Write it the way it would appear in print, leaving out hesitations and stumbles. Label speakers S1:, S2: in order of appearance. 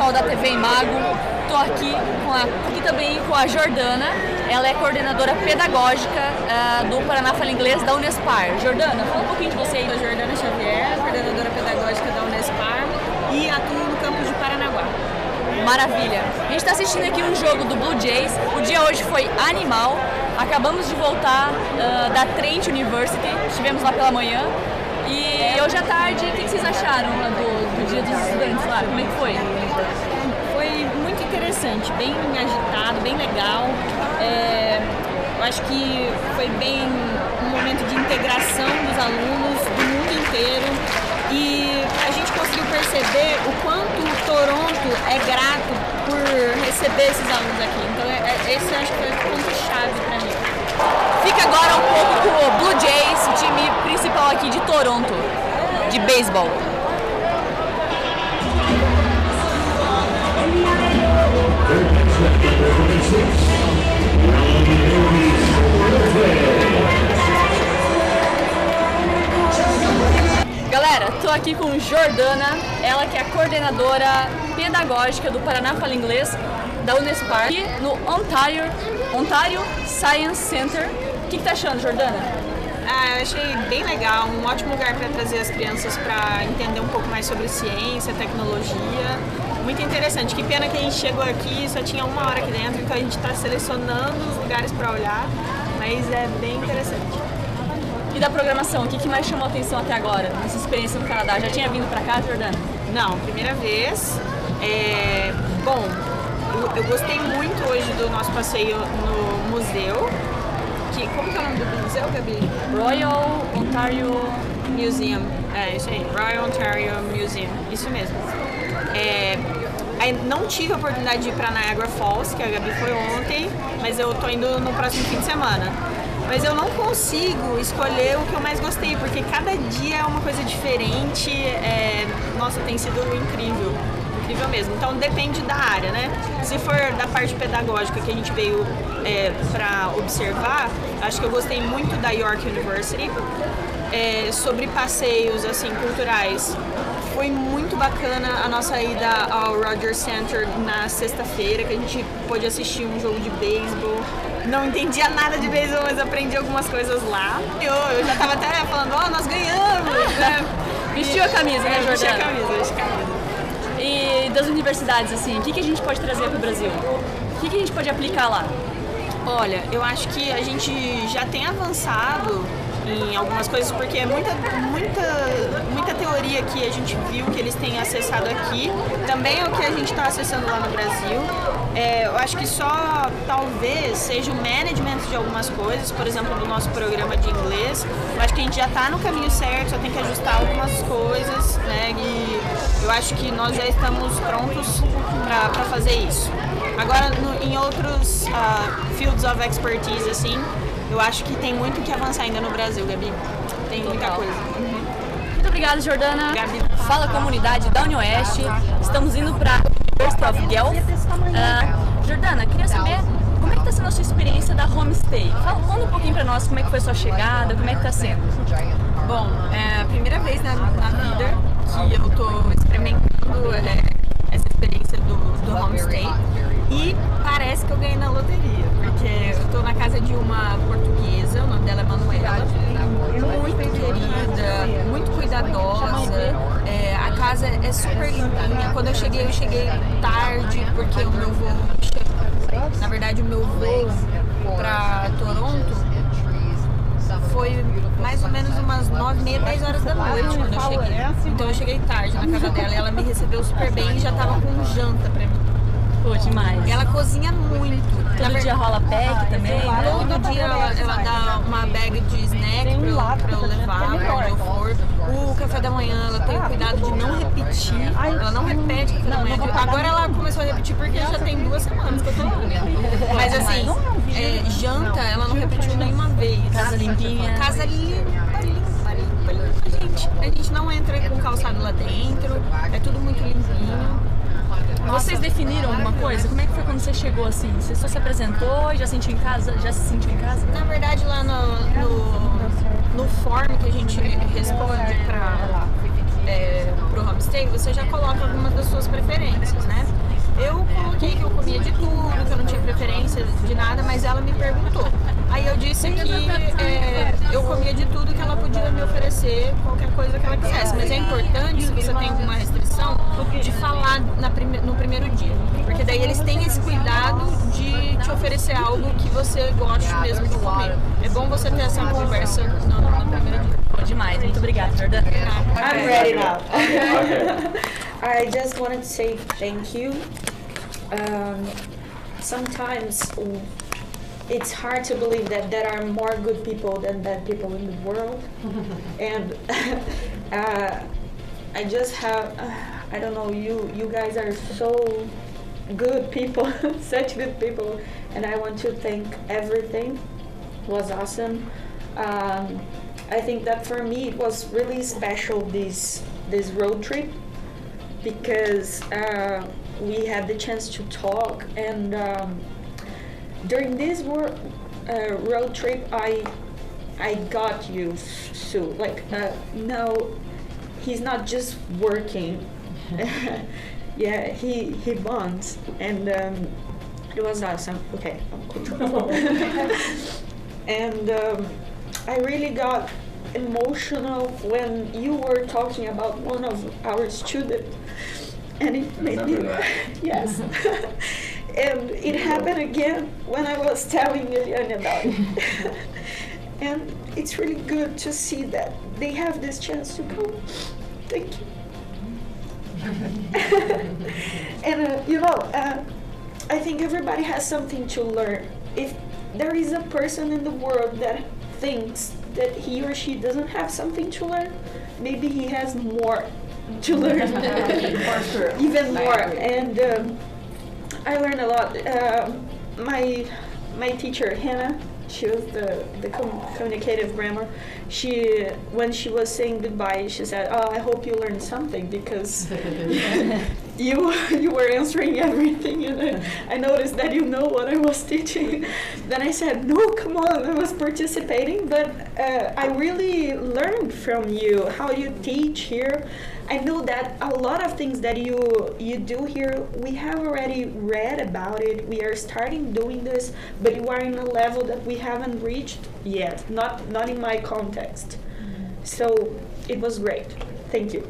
S1: pessoal da TV Imago. Estou aqui também com a Jordana. Ela é coordenadora pedagógica do Paraná Fala Inglês da Unespar. Jordana, fala um pouquinho de você aí.
S2: Eu sou Jordana Xavier, coordenadora pedagógica da Unespar e atuo no campus de Paranaguá.
S1: Maravilha! A gente está assistindo aqui um jogo do Blue Jays. O dia hoje foi animal. Acabamos de voltar da Trent University. Estivemos lá pela manhã. E hoje à tarde, o que vocês acharam do Dia dos Estudantes lá? Como é que foi?
S2: Foi muito interessante, bem agitado, bem legal. Eu acho que foi bem um momento de integração dos alunos do mundo inteiro e a gente conseguiu perceber o quanto Toronto é grato por receber esses alunos aqui. Então esse acho que foi o ponto-chave para mim.
S1: Fica agora um pouco com o Blue Jays, o time principal aqui de Toronto, de beisebol. Galera, tô aqui com Jordana, ela que é a coordenadora pedagógica do Paraná Fala Inglês da Unespar, aqui no Ontario Science Center. O que tá achando, Jordana?
S2: Eu achei bem legal, um ótimo lugar para trazer as crianças para entender um pouco mais sobre ciência, tecnologia. Muito interessante. Que pena que a gente chegou aqui e só tinha 1 hora aqui dentro, então a gente está selecionando os lugares para olhar, mas é bem interessante.
S1: E da programação, o que mais chamou a atenção até agora, nessa experiência no Canadá? Já tinha vindo para cá, Jordana?
S2: Não, primeira vez. Bom, eu gostei muito hoje do nosso passeio no museu. Como que é o nome do museu, Gabi?
S1: Royal Ontario
S2: Museum. Isso aí, Royal Ontario Museum, isso mesmo. Não tive a oportunidade de ir para Niagara Falls, que a Gabi foi ontem, mas eu tô indo no próximo fim de semana. Mas eu não consigo escolher o que eu mais gostei, porque cada dia é uma coisa diferente. Nossa, tem sido incrível. Incrível mesmo. Então depende da área, né? Se for da parte pedagógica que a gente veio para observar, acho que eu gostei muito da York University. Sobre passeios assim culturais, foi muito bacana a nossa ida ao Rogers Center na sexta-feira, que a gente pôde assistir um jogo de beisebol. Não entendia nada de beisebol, mas aprendi algumas coisas lá. Eu já tava até falando, nós ganhamos! Né?
S1: Vestiu a camisa, né, Jordana?
S2: Vestiu a camisa.
S1: E das universidades, assim, o que a gente pode trazer para o Brasil? O que a gente pode aplicar lá?
S2: Olha, eu acho que a gente já tem avançado em algumas coisas, porque é muita teoria que a gente viu que eles têm acessado aqui, também é o que a gente está acessando lá no Brasil. Eu acho que só talvez seja o management de algumas coisas, por exemplo, do nosso programa de inglês. Eu acho que a gente já está no caminho certo, só tem que ajustar algumas coisas, né? E eu acho que nós já estamos prontos para fazer isso. Agora, em outros fields of expertise, assim, eu acho que tem muito que avançar ainda no Brasil, Gabi. Tem muita coisa.
S1: Muito obrigada, Jordana.
S2: Gabi.
S1: Fala, comunidade da Unioeste. Estamos indo para a University of Guelph. Jordana, queria saber como é que está sendo a sua experiência da homestay. Fala um pouquinho para nós como é que foi a sua chegada, como é que está sendo.
S2: Bom, é a primeira vez na vida que eu estou experimentando essa experiência do homestay. E parece que eu ganhei na loteria, porque eu tô na casa de uma portuguesa, o nome dela é Manuela, muito querida, muito cuidadosa, a casa é super limpinha. Quando eu cheguei tarde, porque o meu voo, na verdade o meu voo pra Toronto foi mais ou menos umas 9h30, 10 horas da noite quando eu cheguei. Então eu cheguei tarde na casa dela e ela me recebeu super bem e já tava com janta pra mim.
S1: Pô, demais.
S2: Ela cozinha muito.
S1: Todo dia rola pack também?
S2: Todo dia ela dá uma bag de snack pra eu levar pra onde eu for. O café da manhã ela tem o cuidado de não repetir. Ela não repete o café da manhã. Agora ela começou a repetir porque já tem 2 semanas que eu tô lá. Mas assim, janta ela não repetiu nenhuma vez.
S1: Casa limpinha.
S2: Casa limpa. A gente não entra com calçado lá dentro. É tudo muito limpinho.
S1: Vocês definiram alguma coisa? Como é que foi quando você chegou assim? Você só se apresentou, já se sentiu em casa?
S2: Na verdade, lá no form que a gente responde pro homestay, você já coloca algumas das suas preferências, né? Eu coloquei que eu comia de tudo, que eu não tinha preferência de nada, mas ela me perguntou. Aí eu disse que eu comia de tudo, que ela podia me oferecer qualquer coisa que ela quisesse. Mas é importante, se você tem alguma restrição, de falar no primeiro dia. Porque daí eles têm esse cuidado de te oferecer algo que você goste mesmo de comer. É bom você ter essa conversa no primeiro dia.
S1: Bom demais, muito obrigada, Jordana.
S3: I'm ready now.
S4: Okay.
S3: I just wanted to say thank you. Sometimes it's hard to believe that there are more good people than bad people in the world. And I just have, I don't know, you guys are so good people, such good people. And I want to thank everything. It was awesome. I think that for me it was really special this road trip because we had the chance to talk, and during this road trip I got you, Sue. Like no, he's not just working. Yeah, he bonds, and it was awesome. Okay, I'm control. And I really got emotional when you were talking about one of our students, and it made me yes. And it happened again when I was telling Eliane about it. And it's really good to see that they have this chance to come. Thank you. And I think everybody has something to learn. If there is a person in the world that thinks that he or she doesn't have something to learn, maybe he has more to learn.
S5: For sure.
S3: Even more. And I learned a lot. My teacher, Hannah, she was the communicative grammar. When she was saying goodbye, she said, "Oh, I hope you learned something because you were answering everything, and I noticed that you know what I was teaching." Then I said, "No, come on, I was participating, but I really learned from you how you teach here. I know that a lot of things that you do here, we have already read about it. We are starting doing this, but you are in a level that we haven't reached yet, not in my context." So it was great. Thank you.